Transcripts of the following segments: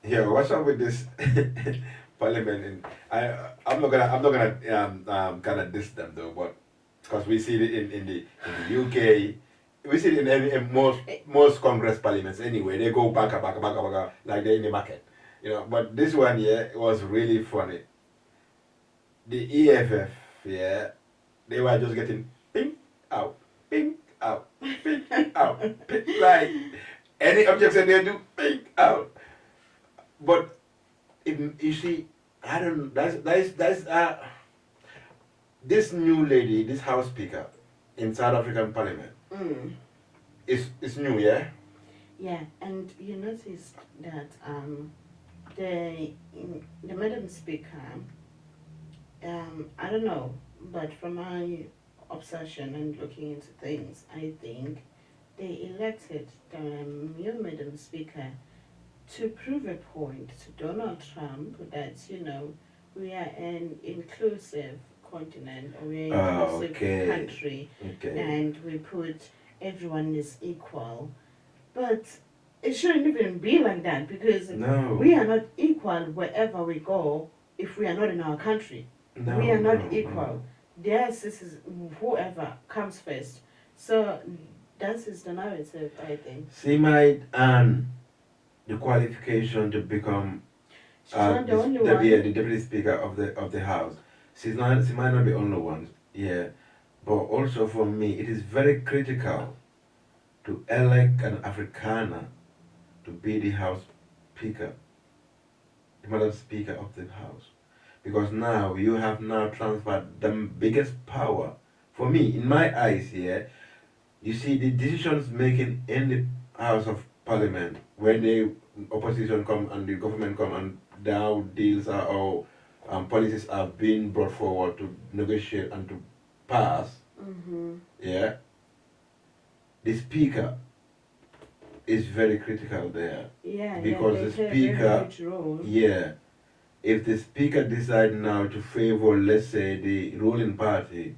Yeah, what's up with this parliament? I'm not gonna kind of diss them though, but because we see it in the UK, we see it in most Congress parliaments anyway. They go back, like they're in the market, But this one, yeah, it was really funny. The EFF, yeah, they were just getting out, ping out, ping out, like any objection they do, ping out. But if you see, I don't. That's this new lady, this House Speaker in South African Parliament. Mm. It's new, yeah. Yeah, and you notice that the the Madam Speaker, I don't know, but from my obsession and looking into things, I think they elected the new Madam Speaker to prove a point to Donald Trump that, we are an inclusive continent, or we're an inclusive country, Okay. and we put everyone is equal. But it shouldn't even be like that, because No. we are not equal wherever we go if we are not in our country. No. We are no, not equal. Yes, this is whoever comes first. So that is the narrative, I think. She might the qualification to become She's not the only one. the deputy speaker of the house. She might not be the only one. Yeah, but also for me, it is very critical to elect an Afrikaner to be the house speaker, the madam speaker of the house, because now you have now transferred the biggest power. For me, in my eyes, here, you see the decisions making in the House of Parliament when the opposition come and the government come and now deals are or policies are being brought forward to negotiate and to pass. Mm-hmm. Yeah, the speaker is very critical there. Yeah, because yeah, the they play a speaker, very huge role. yeah, if the speaker decide now to favor, let's say, the ruling party,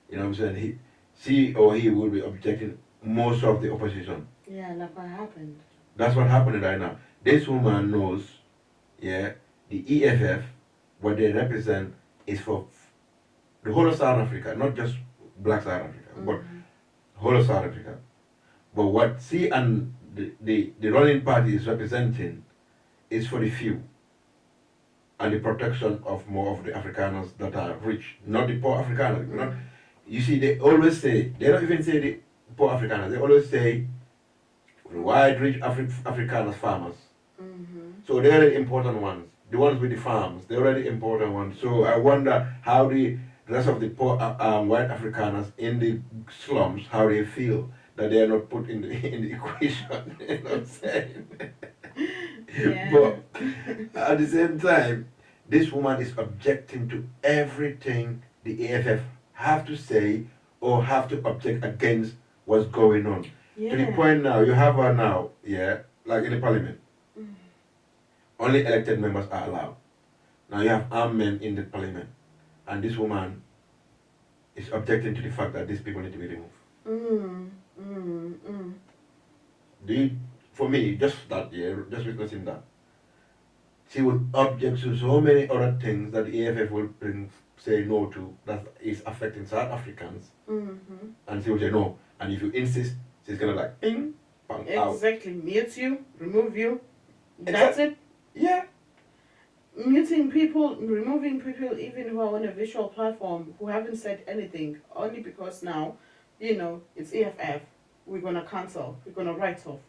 you know what I'm saying, she or he will be objecting most of the opposition. Yeah, like what happened. That's what happening right now. This woman knows, yeah, the EFF, what they represent is for the whole of South Africa, not just black South Africa, but whole of South Africa. But what she and the ruling party is representing is for the few and the protection of more of the Afrikaners that are rich, not the poor Afrikaners. Not, you see, they always say, they don't even say the poor Afrikaners, they always say wide rich Afrikaners farmers. So they're the important ones. The ones with the farms, they're already important ones. So I wonder how the rest of the poor white Afrikaners in the slums, how they feel that they are not put in the in the equation. You know what I'm saying? Yeah. But at the same time, this woman is objecting to everything the AFF have to say or have to object against what's going on. Yeah. To the point now, you have her now, yeah, like in the parliament. Only elected members are allowed. Now you have armed men in the parliament. And this woman is objecting to the fact that these people need to be removed. Do you, for me, just that, yeah, just witnessing that, she will object to so many other things that the AFF will say no to that is affecting South Africans. And she will say no. And if you insist, she's gonna like ping, bang, out. Exactly. Mute you, remove you. That's it. Yeah. Muting people, removing people even who are on a visual platform who haven't said anything, only because now, it's EFF. We're gonna cancel. We're gonna write off.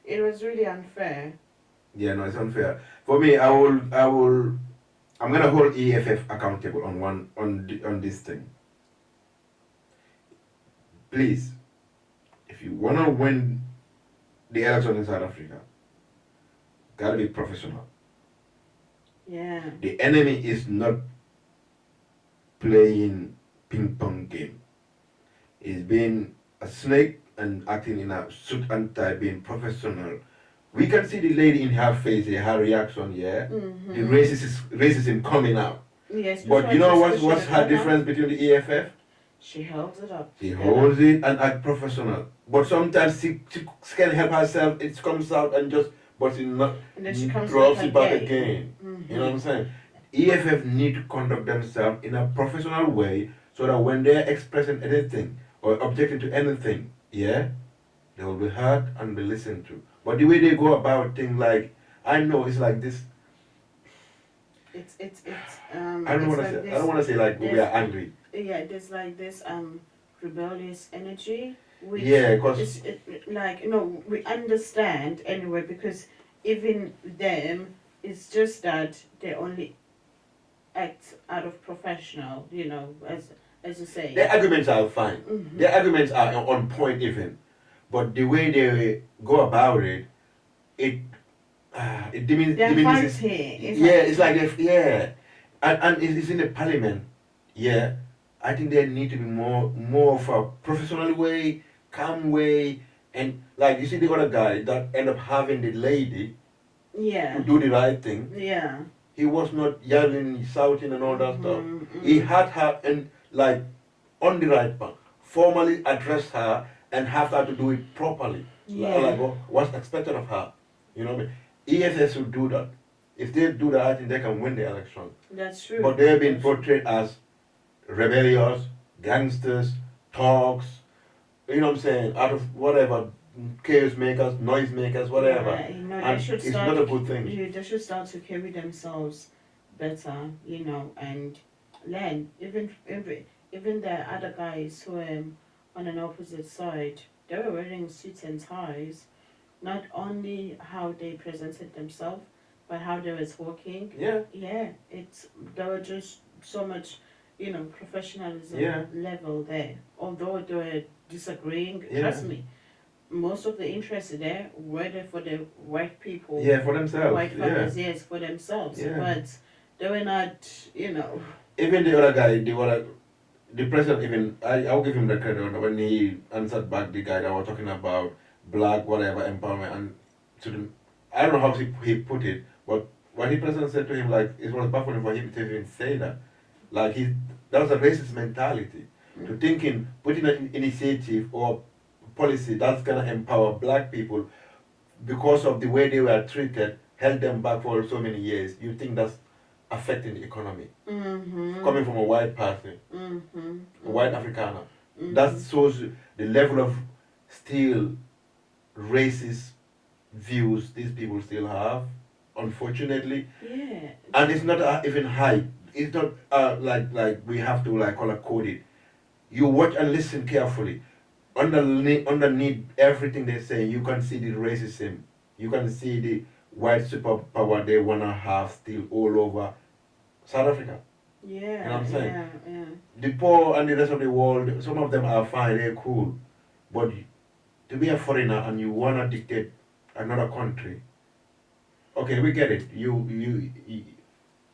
It was really unfair. Yeah, no, it's unfair. For me, I'm gonna hold EFF accountable on this thing. Please, if you wanna win the election in South Africa, gotta be professional. Yeah. The enemy is not playing ping pong game. He's being a snake and acting in a suit and tie, being professional. We can see the lady in her face, her reaction, yeah. The racism coming out. Yes. But you know what's her difference between the EFF? She holds it up. She holds it and act professional. But sometimes she can help herself. It comes out and just. but it not And then she comes drops back it back again. again. Mm-hmm. You know what I'm saying? EFF need to conduct themselves in a professional way so that when they're expressing anything or objecting to anything, yeah, they will be heard and be listened to. But the way they go about things, like, I know it's like this. It's I don't it's want to like say. I this. don't want to say like we There's are angry. yeah, there's like this rebellious energy, which Yeah, because is like, no, we understand anyway, because even them, it's just that they only act out of professional, as you say. their arguments are fine. Mm-hmm. Their arguments are on point even, but the way they go about it, it They're diminishes. fighting. Yeah, it's like and it's in the parliament. Yeah, I think there need to be more of a professional way, calm way, and like you see the other guy that end up having the lady Yeah. to do the right thing. Yeah. He was not yelling, shouting, and all that stuff. Mm-hmm. He had her and like on the right path, formally address her and have her to do it properly. Yeah. Like what's expected of her. You know what I mean? ESS should do that. If they do that, I think they can win the election. That's true. But they've been portrayed as rebellious, gangsters, thugs, you know what I'm saying, out of whatever, chaos makers, noise makers, whatever. Yeah, they And should it's start, not a good thing. They should start to carry themselves better, and learn. Even the other guys who on an opposite side, they were wearing suits and ties. Not only how they presented themselves, but how they were talking. Yeah. Yeah, there were just so much, professionalism Yeah. level there. Although they were disagreeing, Yeah. trust me, most of the interest there were there for the white people. Yeah, for themselves. White Yeah. families, yes, for themselves. Yeah. But they were not, Even the other guy, the president, even I'll give him the credit when he answered back the guy that was talking about black whatever empowerment, and to the, I don't know how he put it, but what the president said to him, like, it was baffling for him to even say that. Like, that was a racist mentality, to thinking putting an initiative or policy that's gonna empower black people because of the way they were treated, held them back for so many years. You think that's affecting the economy? mm-hmm, Coming from a white person, mm-hmm, a white Afrikaner, mm-hmm. that shows the level of still racist views these people still have, unfortunately. Yeah. And it's not even high. It's not like we have to like color code it. You watch and listen carefully. Underneath everything they say, you can see the racism. You can see the white superpower they wanna have still all over South Africa. Yeah. You know what I'm saying? Yeah. The poor and the rest of the world, some of them are fine, they're cool. But to be a foreigner and you wanna dictate another country, okay, we get it. You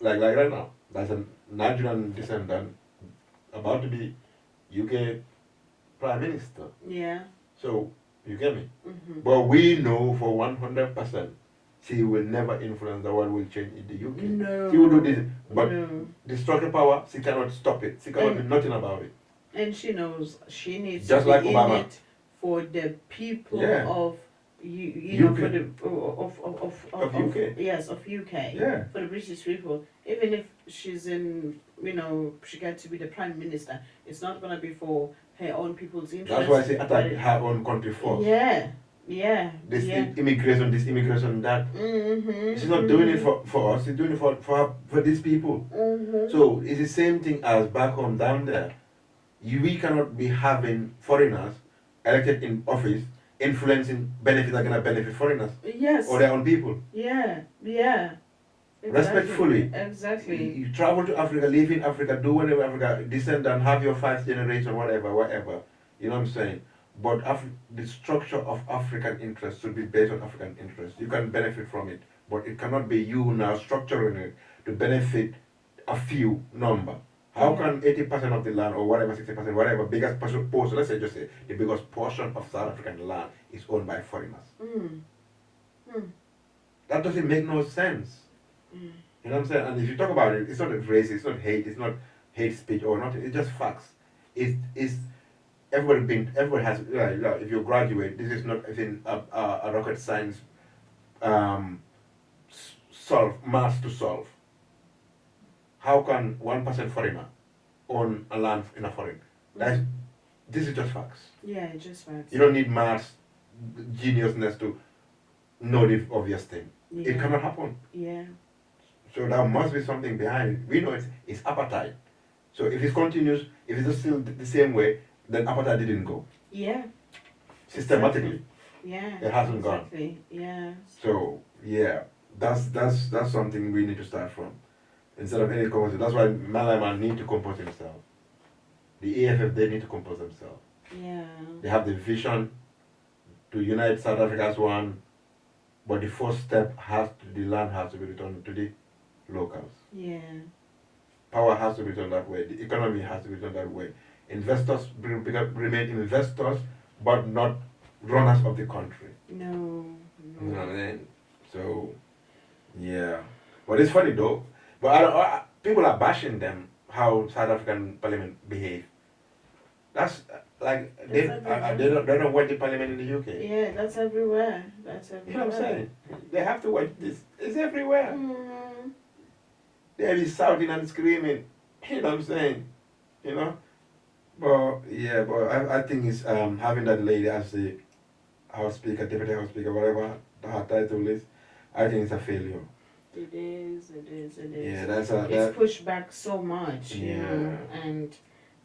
like right now, there's a Nigerian descendant about to be UK Prime Minister. Yeah. So you get me? Mm-hmm. But we know for 100% she will never influence the world will change in the UK. No. She will do this, but No. the structural power, she cannot stop it. She cannot do nothing about it. And she knows she needs Just to like be Obama. in it for the people Yeah. of you know, UK. for the Of UK. Yes, of UK. Yeah. For the British people, even if she's in, she gets to be the prime minister, it's not gonna be for her own people's interest. That's why she attacked her own country first. Yeah. This Yeah. immigration, that. Mm-hmm. She's not doing it for us, she's doing it for these people. Mm-hmm. So it's the same thing as back home down there. We cannot be having foreigners elected in office influencing benefits that are gonna benefit foreigners Yes. or their own people. Yeah. Exactly. Respectfully. Exactly. You travel to Africa, live in Africa, do whatever Africa, descend and have your 5th generation, whatever. You know what I'm saying? But the structure of African interest should be based on African interest. You can benefit from it, but it cannot be you now structuring it to benefit a few number. How can 80% of the land or whatever, 60%, whatever, biggest portion, let's say just say the biggest portion of South African land is owned by foreigners? That doesn't make no sense. You know what I'm saying? And if you talk about it, it's not race, it's not hate speech or nothing, it's just facts. It's everybody has, if you graduate, this is not even a rocket science solve mass to solve. How can 1% foreigner own a land in a foreign? That's, this is just facts. Yeah, just facts. You don't need mass geniusness to know the obvious thing. Yeah. It cannot happen. Yeah. So there must be something behind it. We know it's appetite. So if it continues, if it's still the same way, then appetite didn't go. Yeah. Systematically. Yeah. It hasn't gone. Exactly. Yeah. So yeah, that's something we need to start from. Instead of any compose, that's why Malaman need to compose himself. The EFF, they need to compose themselves. Yeah. They have the vision to unite South Africa as one, but the first step the land has to be returned to the locals. Yeah. Power has to be done that way. The economy has to be done that way. Investors remain investors, but not runners of the country. No. You know what I mean? So, yeah. But it's funny though. But people are bashing them how South African Parliament behave. That's like they don't watch the Parliament in the UK. Yeah, that's everywhere. That's everywhere. You know what I'm saying? They have to watch this. It's everywhere. Mm. They be shouting and screaming. You know what I'm saying? You know? But yeah, but I think it's having that lady as the House Speaker, Deputy House Speaker, whatever her title is, I think it's a failure. It is. Yeah, it's pushed back so much, yeah. you know, and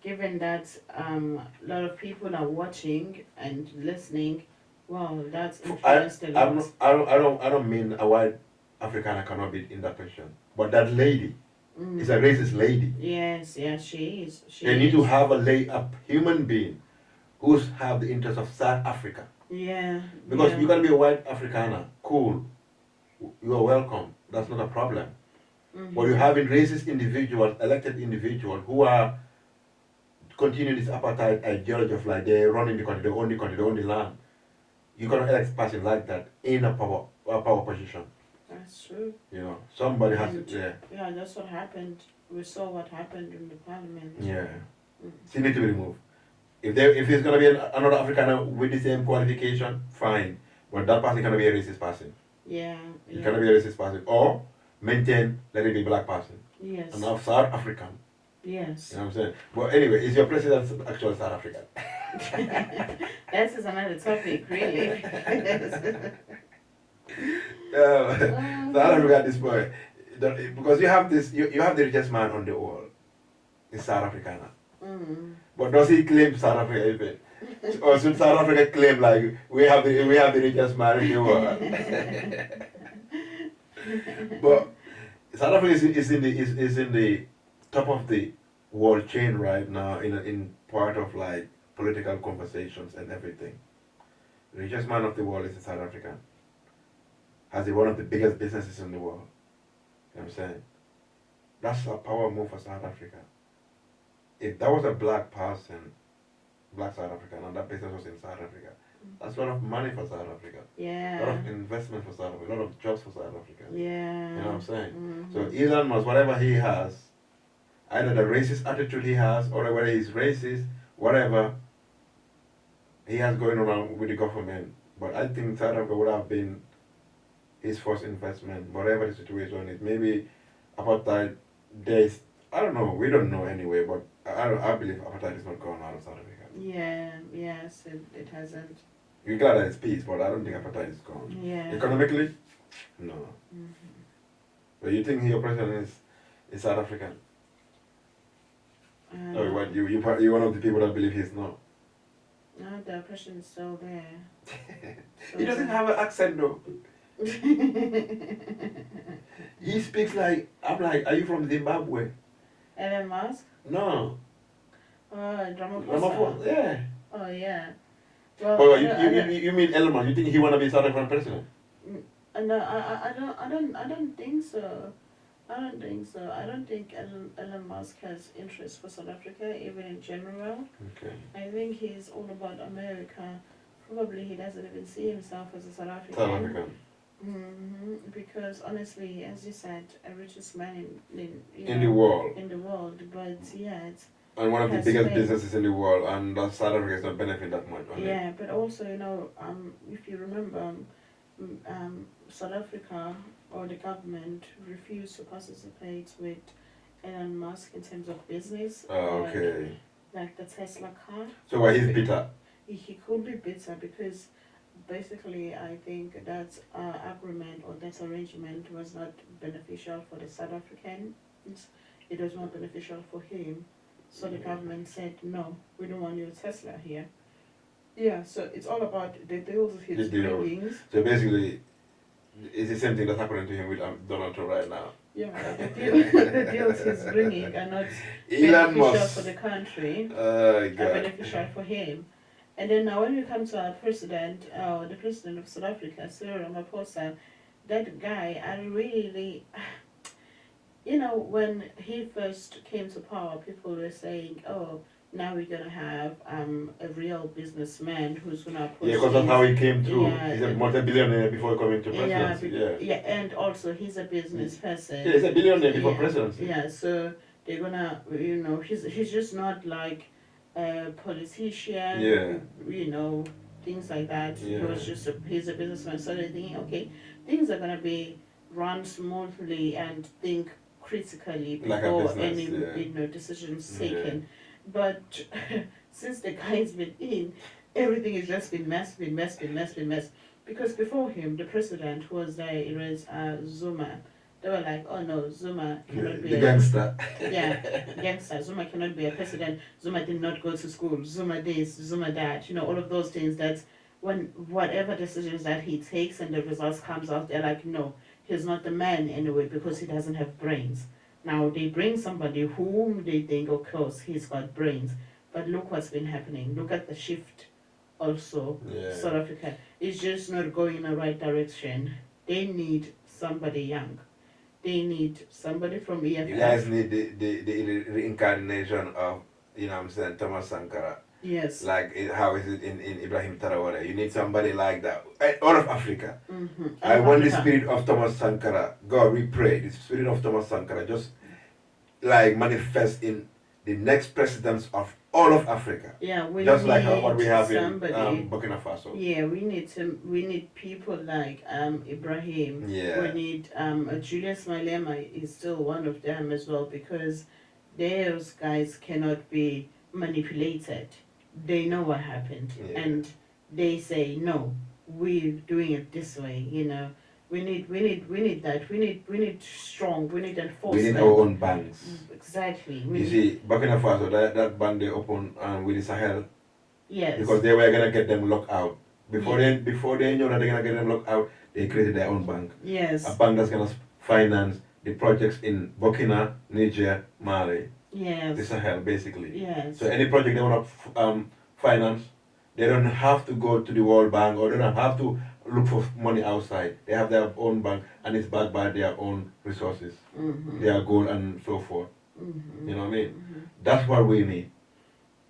given that a lot of people are watching and listening, wow, that's interesting. I don't mean a white Afrikaner cannot be in that position, but that lady is a racist lady. Yes, she is. They need to have a human being who's have the interest of South Africa. Yeah. Because you can be a white Afrikaner, cool, you are welcome. That's not a problem. But you're having racist individuals, elected individuals who are continuing this apartheid ideology of like they're running the country, they own the country, they own the land. You cannot elect a person like that in a power position. That's true. You know, somebody has to. Yeah. Yeah, that's what happened. We saw what happened in the Parliament. Yeah. She need to be removed. If it's gonna be another Afrikaner with the same qualification, fine. But that person cannot be a racist person. Yeah. It cannot be a racist person. Or maintain, let it be black person. Yes. And of South African. Yes. You know what I'm saying? But anyway, is your president actually South African? That is another topic, really. South Africa at this point. Because you have you have the richest man on the world. It's South African. But does he claim South Africa even? Or should South Africa claim like we have the richest man in the world? But South Africa is in the top of the world chain right now in part of like political conversations and everything. The richest man of the world is South African. Has one of the biggest businesses in the world. You know what I'm saying? That's a power move for South Africa. If that was a black person, black South African, and that business was in South Africa, that's a lot of money for South Africa. Yeah. A lot of investment for South Africa, a lot of jobs for South Africa. Yeah. You know what I'm saying? So Elon Musk, whatever he has, either the racist attitude he has, or whether he's racist, whatever he has going on with the government. But I think South Africa would have been his first investment, whatever the situation is. Maybe apartheid, I don't know, we don't know anyway, but I believe apartheid is not gone out of South Africa. Yeah, yes, it hasn't. We're glad that it's peace, but I don't think apartheid is gone. Yeah. Economically? No. But you think your president is South African? Or what? You're one of the people that believe he's not? No, the oppression is still there. He doesn't have an accent though. He speaks like, I'm like, are you from Zimbabwe? Elon Musk? No. Ramaphosa? Yeah. Oh, yeah. Well, Oh, you mean Elon Musk? You think he wanna be South African president? No, I don't think so. I don't think Elon Musk has interest for South Africa, even in general. Okay. I think he's all about America. Probably he doesn't even see himself as a South African. South African. Because honestly, as you said, a richest man in the world. In the world, but yet. And one of the biggest businesses in the world, and that South Africa is not benefiting that much. Yeah, but also, if you remember, South Africa or the government refused to participate with Elon Musk in terms of business, Okay. like the Tesla car. So why he's bitter? He could be bitter because basically I think that agreement or that arrangement was not beneficial for the South Africans. It was not beneficial for him. So the government said, no, we don't want your Tesla here. Yeah, so it's all about the deals The he's deal. bringing. So basically, it's the same thing that's happening to him with Donald Trump right now. Yeah, the deals he's bringing are not Elon beneficial Musk. for the country, Oh are God. beneficial for him. And then now when we come to our president, the president of South Africa, Cyril Ramaphosa, that guy, I really, you know, when he first came to power, people were saying, oh, now we're gonna have a real businessman who's gonna push. Yeah, because that's how he came through. Yeah, He's a multi-billionaire before coming to presidency. yeah, and also he's a business person. Yeah, he's a billionaire before Yeah. presidency. Yeah, so they're gonna, you know, he's just not like a politician. Yeah. You know, things like that. Yeah. He was just he's a businessman. So they're thinking, okay, things are gonna be run smoothly and think critically Like a before business, any yeah. you know decisions Yeah. taken. But since the guy's been in, everything has just been mess. Because before him, the president was there. It was Zuma. They were like, oh no, Zuma cannot be The gangster. gangster. Zuma cannot be a president. Zuma did not go to school. Zuma this, Zuma that. You know, all of those things that when whatever decisions that he takes and the results comes out, they're like, no, he's not the man anyway because he doesn't have brains. Now they bring somebody whom they think, of course, he's got brains. But look what's been happening. Look at the shift also. Yeah. South Africa is just not going in the right direction. They need somebody young. They need somebody from EFF. You guys need the reincarnation of, you know what I'm saying, Thomas Sankara. Yes. Like, how is it in Ibrahim Traore? You need somebody like that. All of Africa. Mm-hmm. I want the spirit of Thomas Sankara. God, we pray. The spirit of Thomas Sankara just like manifest in the next presidents of all of Africa. Yeah, we Just need like what we have somebody. in Burkina Faso. Yeah, we need people like Ibrahim. Yeah. We need Julius Malema is still one of them as well because those guys cannot be manipulated. They know what happened Yeah. and they say no, we're doing it this way, you know. We need that. We need strong. We need enforcement. We need our own banks. Exactly. You see, Burkina Faso, that bank they opened with the Sahel Yes. because they were gonna get them locked out. Before they knew that they're gonna get them locked out, they created their own bank. Yes. A bank that's gonna finance the projects in Burkina, Niger, Mali, Yes. the Sahel, basically. Yes. So any project they want to finance, they don't have to go to the World Bank or they don't have to look for money outside. They have their own bank and it's backed by their own resources, Mm-hmm. their gold and so forth. Mm-hmm. You know what I mean? Mm-hmm. That's what we need.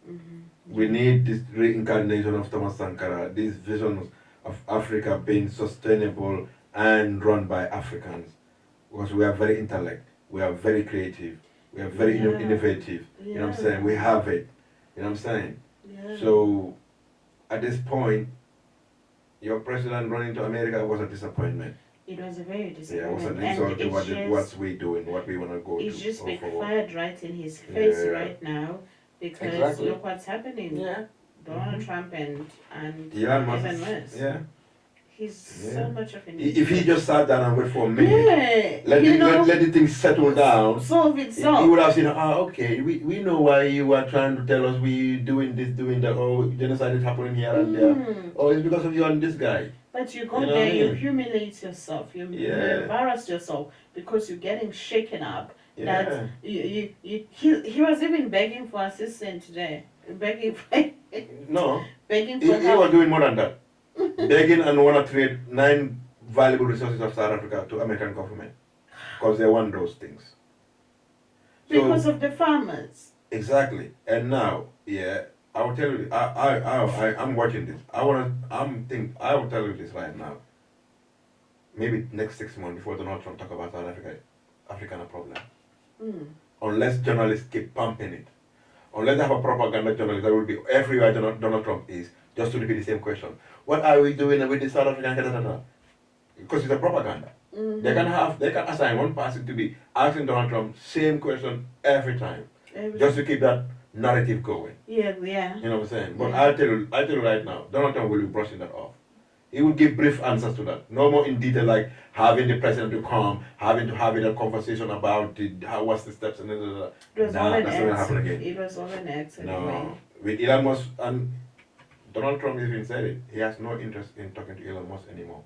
Mm-hmm. We need this reincarnation of Thomas Sankara, these visions of Africa being sustainable and run by Africans. Because we are very intellect, we are very creative, we are very Yeah. innovative. You know what I'm saying? We have it. You know what I'm saying? Yeah. So at this point, your president running to America was a disappointment. It was a very Yeah, disappointment. it was an And insult to it's what we doing, what we want to go it's to. just go forward. backfired right in his face Yeah. right now because Exactly. look what's happening. Yeah. Donald Trump and Elon Musk. Elon Musk. Yeah. He's Yeah. so much of an If he just sat down and wait for a minute, yeah, let the thing settle down, solve he itself. would have seen, okay, we know why you are trying to tell us we doing this, doing that, or genocide is happening here and there. Mm. Oh, it's because of you and this guy. But you go You know there, what I you mean? humiliate yourself, you Yeah. embarrass yourself because you're getting shaken up. Yeah. That he was even begging for assistance today, begging for No, begging he for was help. doing more than that. Begging and want to trade 9 valuable resources of South Africa to American government. Because they want those things. Because of the farmers. Exactly. And now, yeah, I will tell you, I'm watching this. I will tell you this right now. Maybe next 6 months before Donald Trump talk about South Africa, African a problem. Mm. Unless journalists keep pumping it. Unless they have a propaganda journalist that will be everywhere Donald Trump is, just to repeat the same question. What are we doing with the South African? Da, da, da, da. because it's a propaganda. They can assign one person to be asking Donald Trump same question every time, just to keep that narrative going. Yeah. You know what I'm saying? But Yeah. I'll tell you right now, Donald Trump will be brushing that off. He will give brief answers to that. No more in detail like having the president to come, having to have a conversation about what's the steps and It was all that's not gonna happen an again. It was all an act anyway. No, with Elon Musk and Donald Trump even said it. He has no interest in talking to Elon Musk anymore.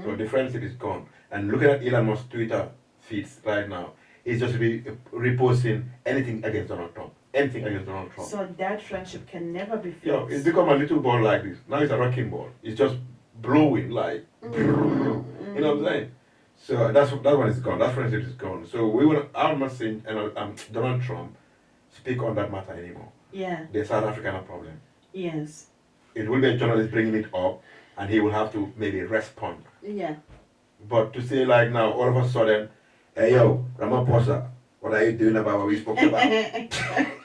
So the friendship is gone. And looking at Elon Musk's Twitter feeds right now, he's just reposting anything against Donald Trump. Anything against Donald Trump. So that friendship can never be fixed. Yeah, it's become a little ball like this. Now it's a wrecking ball. It's just blowing like, you know what I'm saying? So that one is gone. That friendship is gone. So I'm not saying Donald Trump speak on that matter anymore. Yeah. The South African problem. Yes. It will be a journalist bringing it up, and he will have to maybe respond. Yeah. But to say like now, all of a sudden, hey yo, Ramaphosa, what are you doing about what we spoke about?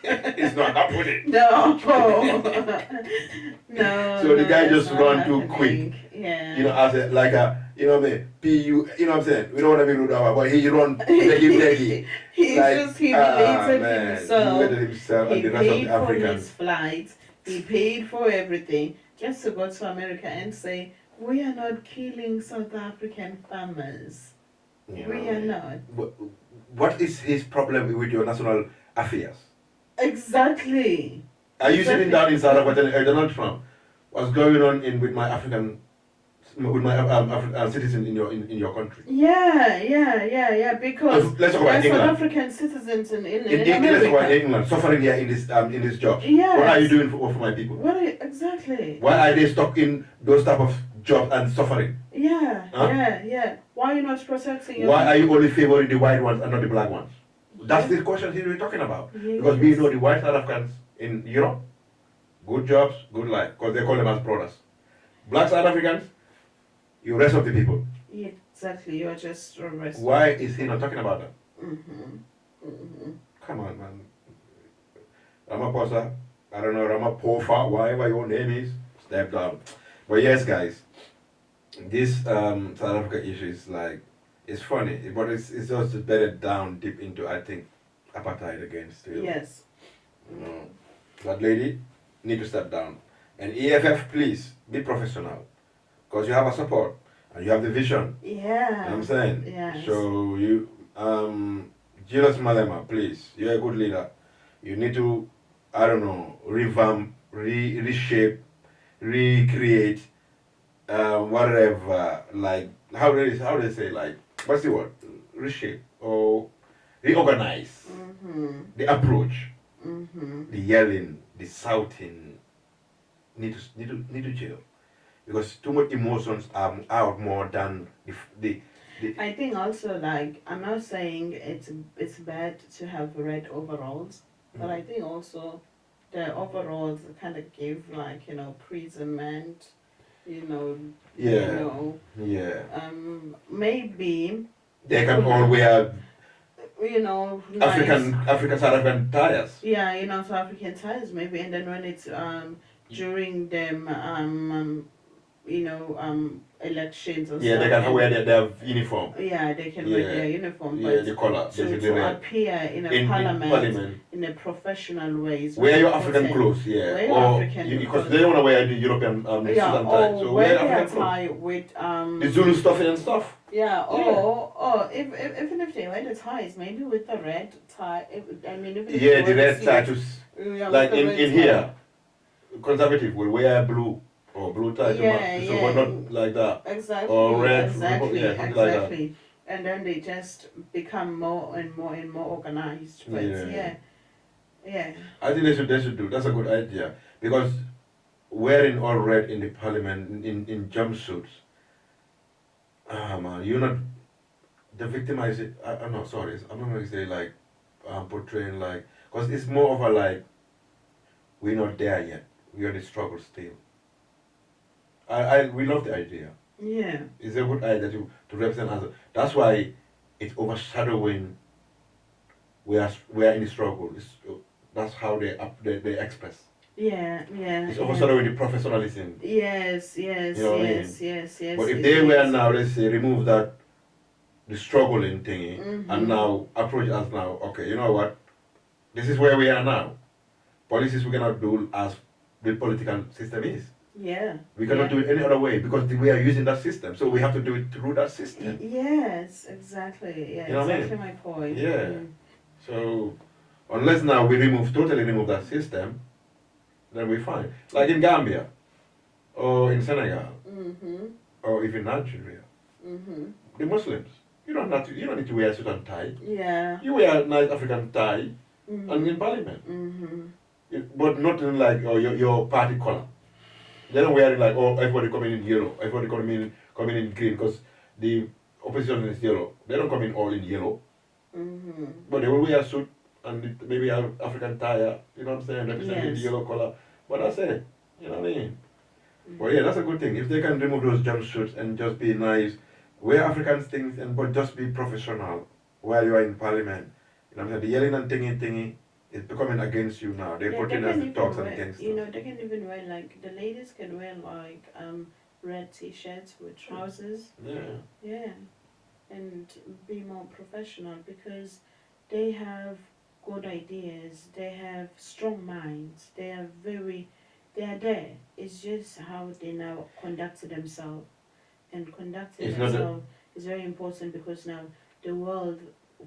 It's not happening. No. No. So the guy it's just not run too happening. quick. Yeah. You know, as a, like a, you know what I mean? PU, you know what I'm saying? We don't want to be rude about, but he run leggy. He Like, just humiliated man, himself. humiliated himself He and the rest of paid the for Africans. his flights. He paid for everything just to go to America and say, we are not killing South African farmers. You We know, are not. What is his problem with your national affairs? Exactly. Are you sitting Exactly. down in South Africa telling Donald Trump what's going on with my citizen in your country? Yeah. Because Let's talk there about are South England. African citizens in Let's America. talk about England suffering here in this job. Yes. What are you doing for my people? Exactly. Why are they stuck in those type of jobs and suffering? Yeah. Why are you not protecting your Why are people? you only favoring the white ones and not the black ones? That's the question here we're talking about. Yes. Because we know the white South Africans in Europe, good jobs, good life, because they call them as brothers. Black South Africans, you rest of the people. Yeah, exactly. You're just arrested. Why is he not talking about that? Mm-hmm. Come on, man. Ramaphosa, I don't know, Ramaphosa, whatever your name is, step down. But yes, guys, this South Africa issue is like, it's funny, but it's just bedded down deep into, I think, apartheid again still. Yes. You know, that lady need to step down. And EFF, please, be professional. Because you have a support, and you have the vision. Yeah. You know what I'm saying? Yes. So you, Julius Malema, please, you're a good leader. You need to, I don't know, revamp, reshape, recreate, whatever. Like how do they say, like, what's the word? Reshape or reorganize the approach, the yelling, the shouting. Need to chill, because too much emotions are out more than the I think also, like, I'm not saying it's bad to have red overalls, but I think also the overalls kind of give, like, imprisonment, yeah. maybe They can all wear nice. African South African tires. Yeah, South African ties maybe, and then when it's during them elections or Yeah, they stuff, can wear their uniform. yeah, they can wear their uniform, Yeah, but the color. to appear in a parliament in a professional way. is Wear very your African important. clothes, yeah. Wear your or African because clothes. they don't want to wear the European suit Yeah, and tie. or So wear wear their African clothes. tie with The Zulu stuff and stuff. yeah, or even if they wear the ties, maybe with the red tie. Even if Yeah, they the wear red suit, tie to yeah, like with the in red here, conservative will wear blue or blue tie to match. So we're not like that. Exactly. Or red, Exactly. yeah, something like that. Exactly. And then they just become more and more organized. But yeah. I think they should do. That's a good idea, because wearing all red in the parliament in jumpsuits. Man, you're not the victimizing. I'm not sorry. I'm not going to say like portraying like, because it's more of a like, we're not there yet. We're in the struggle still. We love the idea. Yeah. It's a good idea to represent us. That's why it's overshadowing. We are in the struggle. That's how they express. Yeah. It's overshadowing the professionalism. Yes, yes, You know what I mean? yes. But if it they were is. now, let's say, remove that the struggling thingy, and Mhm. now approach us now. Okay, you know what? This is where we are now. Policies we cannot do as the political system is. Yeah. We cannot do it any other way because we are using that system. So we have to do it through that system. Yes, exactly. Yeah, You know what I exactly mean? my point. Yeah. So unless now we totally remove that system, then we're fine. Like in Gambia, or in Senegal, Mhm. or even Nigeria, Mhm. the Muslims, you don't need to wear a suit and tie. Yeah. You wear a nice African tie and in Mhm. Parliament. Mhm. But not in like your party color. They don't wear it like, oh, everybody coming in yellow, everybody coming in green, because the opposition is yellow. They don't come in all in yellow, Mhm. but they will wear a suit and maybe an African tie, you know what I'm saying, representing the Yes. yellow color. But that's it, you know what I mean? But Mhm. yeah, that's a good thing. If they can remove those jumpsuits and just be nice, wear African things, but just be professional while you are in Parliament. You know what I'm saying? The yelling and thingy is becoming against you now. They're Yeah, they portraying as can the thugs even and wear, you gangsters. know, they can even wear like the ladies can wear like red t-shirts with trousers. Yeah. Yeah, and be more professional because they have good ideas, they have strong minds, they are there. It's just how they now conduct themselves, and conducting It's not a, themselves is very important because now the world,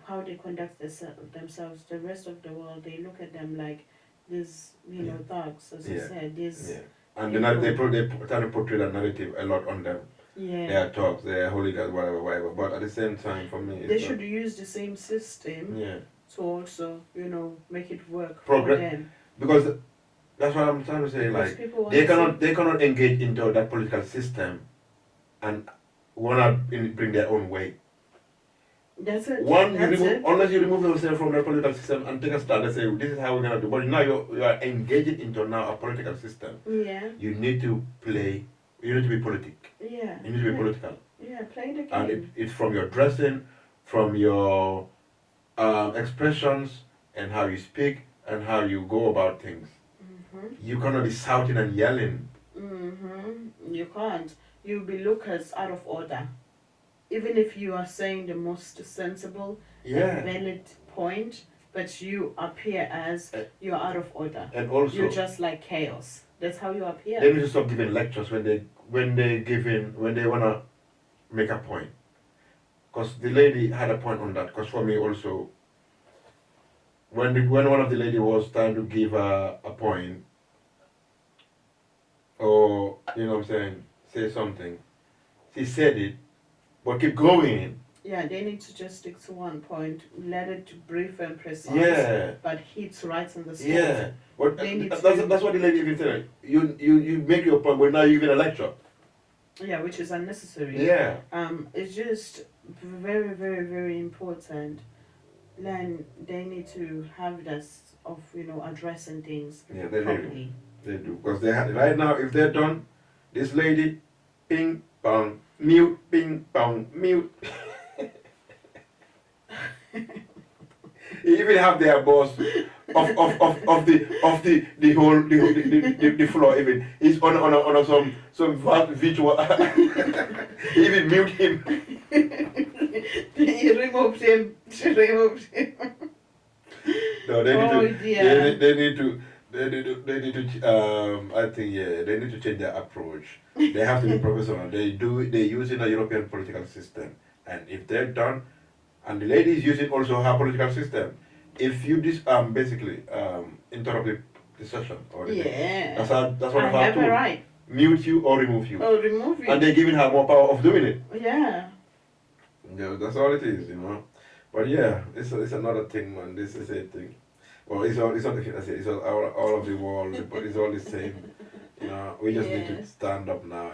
how they conduct themselves, the rest of the world, they look at them like these, yeah. thugs, as you Yeah. said, these Yeah. And people. they try to portray that narrative a lot on them. They Yeah, are thugs, they are hooligans, whatever. But at the same time, for me, they it's not. should use the same system Yeah. to also, make it work for Progress. them. Because that's what I'm trying to say. Because Like people want to they cannot engage into that political system and wanna bring their own way. That's it. One, you That's remove it. unless you remove yourself from the political system and take a stand and say this is how we're gonna do. But now you are engaging into now a political system. Yeah. You need to play. You need to be politic. Yeah. You need to be political, Yeah. Play the and game. it's from your dressing, from your expressions, and how you speak and how you go about things. Mhm. You cannot be shouting and yelling. Mhm. You can't. You'll be looked as out of order, even if you are saying the most sensible and valid point, but you appear as you're out of order. And also, You're just like chaos. That's how you appear. they need to stop giving lectures when they wanna make a point. Because the lady had a point on that. Because for me also, when one of the lady was trying to give a point, or you know what I'm saying, say something, she said it, but keep going. Yeah, they need to just stick to one point, let it brief and precise, Yeah. but hits right on the spot. Yeah. But They need that's to- that's what the lady even said. You make your point, but now you're giving a lecture. Yeah, which is unnecessary. Yeah. It's just very, very, very important. Then they need to have this of addressing things Yeah, they do. properly. They do. Because right now, if they're done, this lady, ping pong, mute, ping pong, mute. You even have their boss of the whole the floor even. He's on some virtual even mute him. You removed him. She removed him. No, they need Oh to dear. they need to I think yeah, they need to change their approach. They have to be professional. They using a European political system, and if they're done, and the lady is using also her political system. If you basically interrupt the session or the thing, Yeah. that's one I of her have a tools. right. Mute you or remove you. Oh, remove it. And they're giving her more power of doing it. Yeah. Yeah, that's all it is, But yeah, it's another thing, man. This is a thing. Well, it's not the thing I say. It's all of the world, but it's all the same. We just need to Yes. stand up now